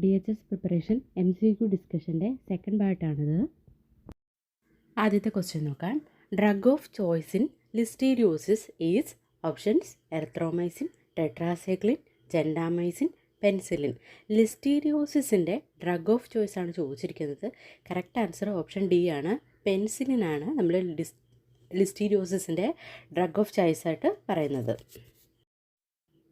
DHS preparation MCQ ഡിസ്കഷൻ്റെ second പാർട്ടാണിത്. ആദ്യത്തെ ക്വസ്റ്റ്യൻ നോക്കാം. Drug of choice in listeriosis is options erythromycin, tetracycline, gentamicin, penicillin. ലിസ്റ്റീരിയോസിസിൻ്റെ drug of choice ആണ് ചോദിച്ചിരിക്കുന്നത്. കറക്റ്റ് ആൻസർ ഓപ്ഷൻ ഡി ആണ്, പെൻസിലിൻ ആണ് നമ്മൾ ലിസ്റ്റീരിയോസിസിൻ്റെ ഡ്രഗ് ഓഫ് ചോയ്സ് ആയിട്ട് പറയുന്നത്.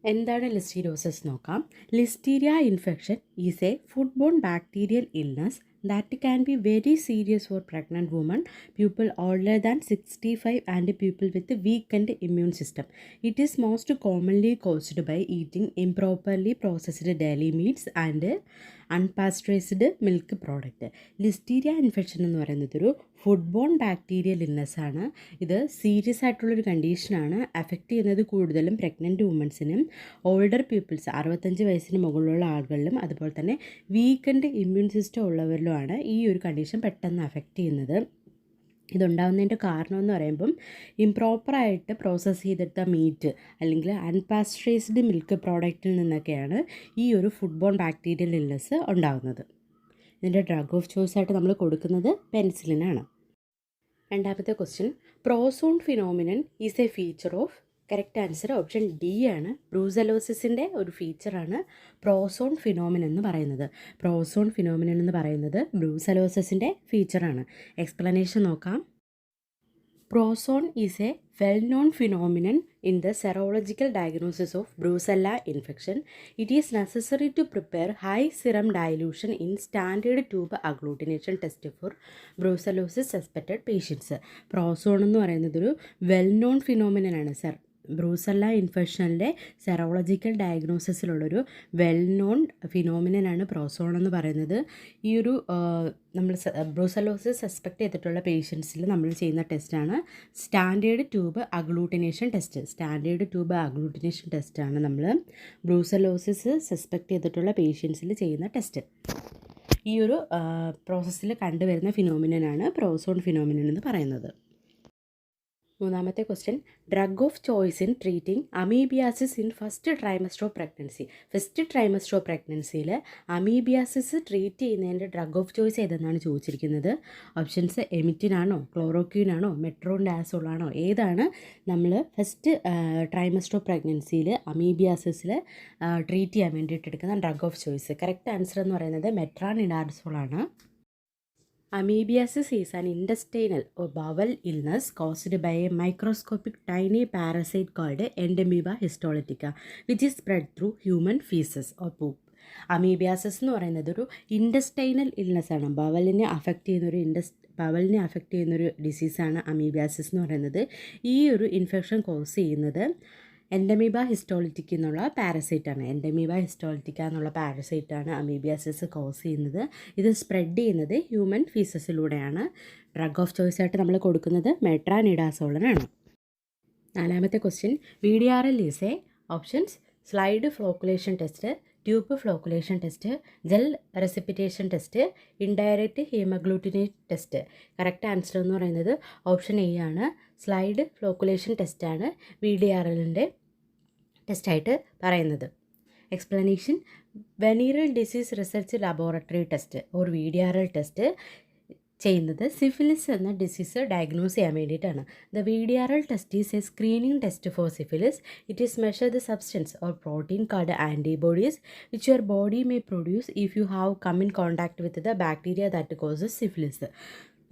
എന്താണ് ലിസ്റ്റീരിയോസിസ് നോക്കാം. Listeria infection is a food borne bacterial illness that can be very serious for pregnant women, people older than 65 and people with a weakened immune system. It is most commonly caused by eating improperly processed dairy meats and unpasteurized milk product. Listeria infection എന്ന് പറയുന്നത് ഒരു food borne bacterial illness ആണ്. ഇത് serious ആയിട്ടുള്ളൊരു കണ്ടീഷനാണ്. Affect ചെയ്യുന്നത് കൂടുതലും pregnant വുമൻസിനും older people's 65 വയസ്സിന് മുകളിലുള്ള ആളുകളിലും അതുപോലെ തന്നെ വീക്കൻഡ് ഇമ്മ്യൂൺ സിസ്റ്റം ഉള്ളവരിലും ആണ് ഈ ഒരു കണ്ടീഷൻ പെട്ടെന്ന് അഫക്റ്റ് ചെയ്യുന്നത്. ഇതുണ്ടാകുന്നതിൻ്റെ കാരണം എന്ന് പറയുമ്പം ഇംപ്രോപ്പറായിട്ട് പ്രോസസ്സ് ചെയ്തെടുത്ത മീറ്റ് അല്ലെങ്കിൽ അൺപാസ്ചറൈസ്ഡ് മിൽക്ക് പ്രോഡക്റ്റിൽ നിന്നൊക്കെയാണ് ഈ ഒരു ഫുഡ് ബോൺ ബാക്ടീരിയൽ ഇൽനെസ് ഉണ്ടാകുന്നത്. ഇതിൻ്റെ ഡ്രഗ് ഓഫ് ചോയ്സ് ആയിട്ട് നമ്മൾ കൊടുക്കുന്നത് പെൻസിലിനാണ്. രണ്ടാമത്തെ question, prozone phenomenon is a feature of. Correct answer option D ആണ്. ബ്രൂസലോസിസിൻ്റെ ഒരു ഫീച്ചറാണ് പ്രോസോൺ ഫിനോമിനൻ എന്ന് പറയുന്നത്. പ്രോസോൺ ഫിനോമിനൻ എന്ന് പറയുന്നത് ബ്രൂസലോസിസിൻ്റെ ഫീച്ചറാണ്. എക്സ്പ്ലനേഷൻ നോക്കാം. Prozone is a well known phenomenon in the serological diagnosis of Brucella infection. It is necessary to prepare high serum dilution in standard tube agglutination test for brucellosis suspected patients. Prozone എന്ന് പറയുന്നത് ഒരു well known phenomenon ആണ് sir. Brucella ഇൻഫെക്ഷനിലെ serological ഡയഗ്നോസിസിലുള്ളൊരു well known ഫിനോമിനനാണ് prozone എന്ന് പറയുന്നത്. ഈ ഒരു നമ്മൾ ബ്രൂസലോസിസ് സസ്പെക്ട് ചെയ്തിട്ടുള്ള പേഷ്യൻസിൽ നമ്മൾ ചെയ്യുന്ന ടെസ്റ്റാണ് standard tube agglutination test. Standard tube agglutination ടെസ്റ്റാണ് നമ്മൾ ബ്രൂസലോസിസ് സസ്പെക്ട് ചെയ്തിട്ടുള്ള പേഷ്യൻസിൽ ചെയ്യുന്ന ടെസ്റ്റ്. ഈ ഒരു പ്രോസസ്സിൽ കണ്ടുവരുന്ന ഫിനോമിനനാണ് പ്രോസോൺ ഫിനോമിനൻ എന്ന് പറയുന്നത്. മൂന്നാമത്തെ question, drug of choice in treating amoebiasis in first trimester of pregnancy. First trimester of പ്രഗ്നൻസിയിൽ അമീബിയാസിസ് ട്രീറ്റ് ചെയ്യുന്നതിൻ്റെ ഡ്രഗ് ഓഫ് ചോയ്സ് ഏതെന്നാണ് ചോദിച്ചിരിക്കുന്നത്. ഓപ്ഷൻസ് എമിറ്റിനാണോ, ക്ലോറോക്യൂനാണോ, മെട്രോഡാസോളാണോ, ഏതാണ് നമ്മൾ ഫസ്റ്റ് ട്രൈമസ്റ്റർ ഓഫ് പ്രഗ്നൻസിയിൽ അമീബിയാസിസിൽ ട്രീറ്റ് ചെയ്യാൻ വേണ്ടിയിട്ട് എടുക്കുന്ന drug of choice. Correct answer എന്ന് പറയുന്നത് മെട്രാനിഡാസോളാണ്. Amoebiasis is an intestinal or bowel illness caused by a microscopic tiny parasite called Endemoeba histolytica, which is spread through human feces or poop. Amoebiasis എന്ന് പറയുന്നത് ഒരു intestinal illness ആണ്. ബവലിനെ affect ചെയ്യുന്നൊരു ഡിസീസാണ് amoebiasis എന്ന് പറയുന്നത്. ഈ ഒരു ഇൻഫെക്ഷൻ കോസ് ചെയ്യുന്നത് എൻഡമീബ ഹിസ്റ്റോളിറ്റിക്ക എന്നുള്ള പാരസൈറ്റാണ്. എൻഡമീബ ഹിസ്റ്റോളിറ്റിക്ക എന്നുള്ള പാരസൈറ്റാണ് അമീബിയാസിസ് കോസ് ചെയ്യുന്നത്. ഇത് സ്പ്രെഡ് ചെയ്യുന്നത് ഹ്യൂമൻ ഫീസസിലൂടെയാണ്. ഡ്രഗ് ഓഫ് ചോയ്സ് ആയിട്ട് നമ്മൾ കൊടുക്കുന്നത് മെട്രാനിഡാസോളനാണ്. നാലാമത്തെ question, VDRL is a options slide flocculation test, tube flocculation test, gel precipitation test, indirect haemagglutinate test. Correct answer എന്ന് പറയുന്നത് ഓപ്ഷൻ എ ആണ്. സ്ലൈഡ് ഫ്ലോക്കുലേഷൻ ടെസ്റ്റാണ് VDRLൻ്റെ ടെസ്റ്റായിട്ട് പറയുന്നത്. Explanation, venereal disease research laboratory test or VDRL test ചെയ്യുന്നത് syphilis എന്ന disease diagnose ചെയ്യാൻ വേണ്ടിയിട്ടാണ്. The VDRL test is a screening test for syphilis. It is measure the substance or protein called antibodies which your body may produce if you have come in contact with the bacteria that causes syphilis.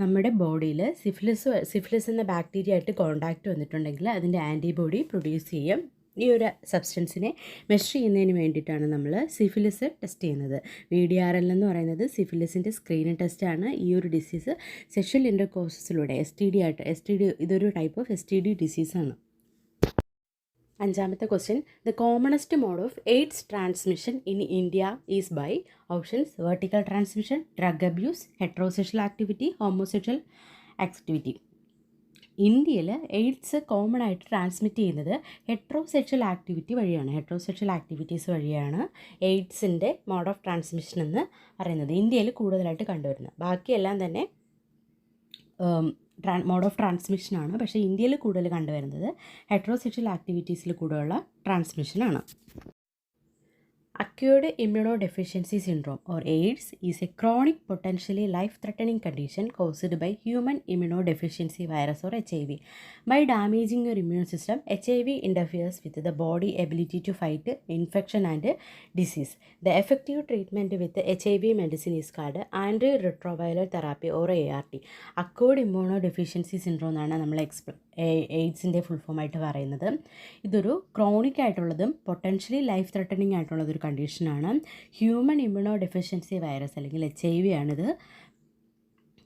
നമ്മുടെ ബോഡിയിൽ syphilis എന്ന bacteria ആയിട്ട് contact വന്നിട്ടുണ്ടെങ്കിൽ അതിൻ്റെ antibody produce ചെയ്യും. ഈ ഒരു സബ്സ്റ്റൻസിനെ measure ചെയ്യുന്നതിന് വേണ്ടിയിട്ടാണ് നമ്മൾ സിഫിലിസ് ടെസ്റ്റ് ചെയ്യുന്നത്. VDRL എന്ന് പറയുന്നത് സിഫിലിസിൻ്റെ സ്ക്രീനിങ് ടെസ്റ്റാണ്. ഈ ഒരു ഡിസീസ് സെക്ഷൽ ഇൻ്റർകോഴ്സിലൂടെ STD ഇതൊരു ടൈപ്പ് ഓഫ് STD ഡിസീസാണ്. അഞ്ചാമത്തെ question, the commonest mode of AIDS transmission in India is by options vertical transmission, drug abuse, heterosexual activity, homosexual activity. ഇന്ത്യയിൽ എയ്ഡ്സ് കോമൺ ആയിട്ട് ട്രാൻസ്മിറ്റ് ചെയ്യുന്നത് ഹെട്രോസെക്ഷൽ ആക്ടിവിറ്റി വഴിയാണ്. Heterosexual activities വഴിയാണ് എയ്ഡ്സിൻ്റെ mode of transmission എന്ന് പറയുന്നത് ഇന്ത്യയിൽ കൂടുതലായിട്ട് കണ്ടുവരുന്നത്. ബാക്കിയെല്ലാം തന്നെ മോഡ് ഓഫ് ട്രാൻസ്മിഷനാണ്. പക്ഷേ ഇന്ത്യയിൽ കൂടുതൽ കണ്ടുവരുന്നത് ഹെട്രോസെക്ഷൽ ആക്ടിവിറ്റീസിൽ കൂടെയുള്ള ട്രാൻസ്മിഷനാണ്. Acquired immunodeficiency syndrome or AIDS is a chronic, potentially life-threatening condition caused by human immunodeficiency virus or HIV. By damaging your immune system, HIV interferes with the body's ability to fight infection and disease. The effective treatment with HIV medicine is called antiretroviral therapy or ART. Acquired immunodeficiency syndrome എന്നാണ് നമ്മൾ എയ്ഡ്സിൻ്റെ full ഫോമായിട്ട് പറയുന്നത്. ഇതൊരു chronic ആയിട്ടുള്ളതും potentially life threatening ആയിട്ടുള്ളതൊരു കണ്ടീഷനാണ്. Human immuno deficiency virus അല്ലെങ്കിൽ HIV ആണിത്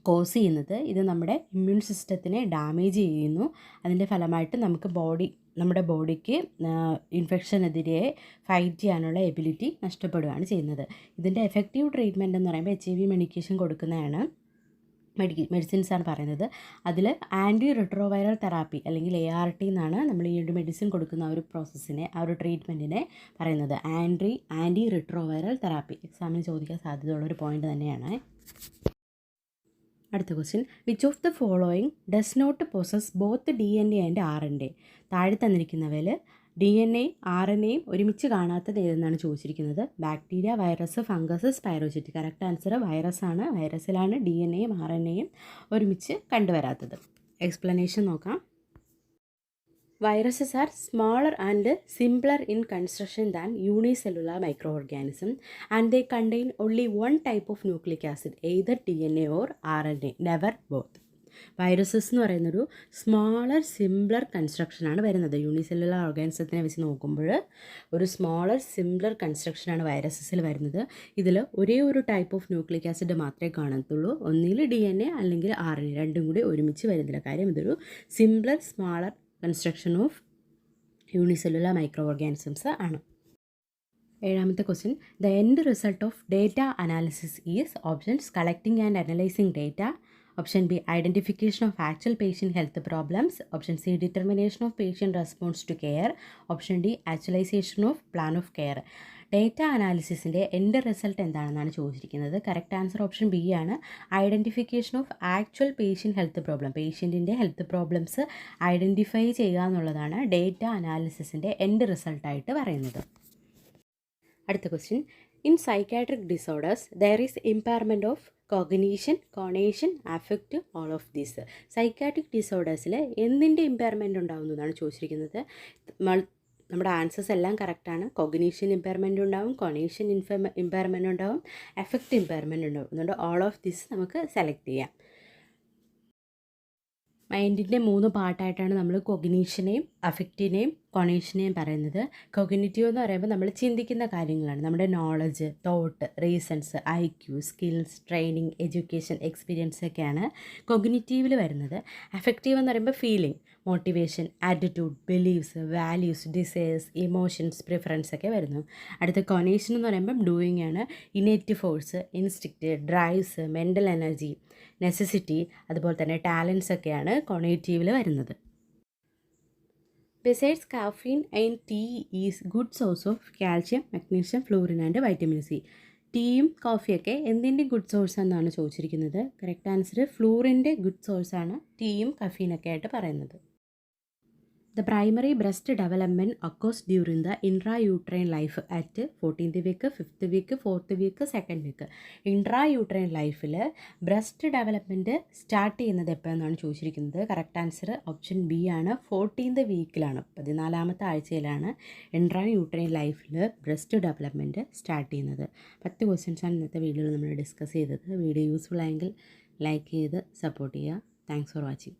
cos ചെയ്യുന്നത്. ഇത് നമ്മുടെ ഇമ്മ്യൂൺ സിസ്റ്റത്തിനെ ഡാമേജ് ചെയ്യുന്നു. അതിൻ്റെ ഫലമായിട്ട് നമ്മുടെ ബോഡിക്ക് ഇൻഫെക്ഷനെതിരെ ഫൈറ്റ് ചെയ്യാനുള്ള എബിലിറ്റി നഷ്ടപ്പെടുകയാണ് ചെയ്യുന്നത്. ഇതിൻ്റെ എഫക്റ്റീവ് ട്രീറ്റ്മെൻറ്റ് എന്ന് പറയുമ്പോൾ HIV മെഡിക്കേഷൻ കൊടുക്കുന്നതാണ്, മെഡിസിൻസ് ആണ് പറയുന്നത്. അതിൽ ആൻറ്റി റിട്രോവൈറൽ തെറാപ്പി അല്ലെങ്കിൽ ART എന്നാണ് നമ്മൾ ഈ ഒരു മെഡിസിൻ കൊടുക്കുന്ന ഒരു പ്രോസസ്സിനെ, ആ ഒരു ട്രീറ്റ്മെൻറ്റിനെ പറയുന്നത്. ആൻറ്റി റിട്രോവൈറൽ തെറാപ്പി എക്സാമിന് ചോദിക്കാൻ സാധ്യതയുള്ളൊരു പോയിന്റ് തന്നെയാണ്. അടുത്ത question, which of the following does not possess both DNA and RNA? താഴെ തന്നിരിക്കുന്നവയിൽ DNA RNAയും ഒരുമിച്ച് കാണാത്തത് ഏതെന്നാണ് ചോദിച്ചിരിക്കുന്നത്. Bacteria, virus, fungus, spirochete. Correct answer വൈറസാണ്. വൈറസിലാണ് DNAയും RNAയും ഒരുമിച്ച് കണ്ടുവരാത്തത്. എക്സ്പ്ലനേഷൻ നോക്കാം. Viruses are smaller and simpler in construction than unicellular microorganisms, and they contain only one type of nucleic acid, either DNA or RNA, never both. Viruses എന്ന് പറയുന്നൊരു smaller simpler കൺസ്ട്രക്ഷനാണ് വരുന്നത്. യൂണിസെല്ലുലാർ ഓർഗാനിസത്തിനെ വെച്ച് നോക്കുമ്പോൾ ഒരു സ്മോളർ സിംപ്ലർ കൺസ്ട്രക്ഷനാണ് വൈറസസിൽ വരുന്നത്. ഇതിൽ ഒരേ ഒരു ടൈപ്പ് ഓഫ് ന്യൂക്ലിക് ആസിഡ് മാത്രമേ കാണത്തുള്ളൂ. ഒന്നിൽ DNA അല്ലെങ്കിൽ RNA, രണ്ടും കൂടി ഒരുമിച്ച് വരുന്നില്ല. കാര്യം ഇതൊരു simpler smaller construction of unicellular micro organisms ആണ്. ഏഴാമത്തെ question, the end result of data analysis is options collecting and analysing data, option B identification of actual patient health problems, option C determination of patient response to care, option D actualisation of plan of care. Data അനാലിസിസിൻ്റെ end result എന്താണെന്നാണ് ചോദിച്ചിരിക്കുന്നത്. Correct answer option B ആണ്. Identification of actual patient health problem, പേഷ്യൻറ്റിൻ്റെ health problems identify ചെയ്യുക എന്നുള്ളതാണ് data അനാലിസിസിൻ്റെ end റിസൾട്ടായിട്ട് പറയുന്നത്. അടുത്ത question, in psychiatric disorders there is impairment of cognition, conation, affect, all of these. സൈക്കാട്രിക് ഡിസോർഡേഴ്സിൽ എന്തിൻ്റെ ഇമ്പയർമെൻറ്റ് ഉണ്ടാകുന്നതാണ് ചോദിച്ചിരിക്കുന്നത്. നമ്മുടെ ആൻസേഴ്സ് എല്ലാം കറക്റ്റാണ്. കോഗ്നീഷൻ ഇമ്പയർമെൻ്റ് ഉണ്ടാവും, കോണേഷൻ ഇമ്പയർമെൻ്റ് ഉണ്ടാവും, എഫക്റ്റ് ഇമ്പയർമെൻ്റ് ഉണ്ടാവും. അതുകൊണ്ട് ഓൾ ഓഫ് ദിസ് നമുക്ക് സെലക്ട് ചെയ്യാം. മൈൻഡിൻ്റെ 3 പാർട്ടായിട്ടാണ് നമ്മൾ കൊഗ്നീഷനെയും അഫക്റ്റിനെയും കൊണേഷനെയും പറയുന്നത്. കൊഗ്നിറ്റീവ് എന്ന് പറയുമ്പോൾ നമ്മൾ ചിന്തിക്കുന്ന കാര്യങ്ങളാണ്. നമ്മുടെ knowledge, thought, reasons, IQ, skills, training, education, experience ഒക്കെയാണ് കൊഗ്നിറ്റീവിൽ വരുന്നത്. അഫക്റ്റീവ് എന്ന് പറയുമ്പോൾ feeling, motivation, attitude, beliefs, values, desires, emotions, preference ഒക്കെ വരുന്നു. അടുത്ത കൊണേഷൻ എന്ന് പറയുമ്പം ഡൂയിങ് ആണ്. Innate force, instinct, drives, mental energy, necessity, അതുപോലെ തന്നെ ടാലൻസ് ഒക്കെയാണ് കൊണേറ്റീവിൽ വരുന്നത്. Besides caffeine and tea is good source of calcium, magnesium, fluorine and vitamin C. ടീയും കോഫിയൊക്കെ എന്തിൻ്റെ ഗുഡ് സോഴ്സ് എന്നാണ് ചോദിച്ചിരിക്കുന്നത്. കറക്റ്റ് ആൻസർ ഫ്ലൂറിൻ്റെ ഗുഡ് സോഴ്സാണ് ടീയും കഫീനൊക്കെ ആയിട്ട് പറയുന്നത്. The primary breast development occurs during the intrauterine life at 14th week, 5th week, 4th week, 2nd week. Intrauterine ലൈഫിൽ breast development start ചെയ്യുന്നത് എപ്പോഴെന്നാണ് ചോദിച്ചിരിക്കുന്നത്. കറക്റ്റ് ആൻസർ ഓപ്ഷൻ ബി ആണ്. 14th വീക്കിലാണ്, 14ാമത്തെ ആഴ്ചയിലാണ് ഇൻട്രായൂട്രൈൻ ലൈഫിൽ breast development start ചെയ്യുന്നത്. 10 ക്വസ്റ്റ്യൻസാണ് ഇന്നത്തെ വീഡിയോയിൽ നമ്മൾ ഡിസ്കസ് ചെയ്തത്. വീഡിയോ യൂസ്ഫുൾ ആയെങ്കിൽ ലൈക്ക് ചെയ്ത് സപ്പോർട്ട് ചെയ്യുക. Thanks for watching.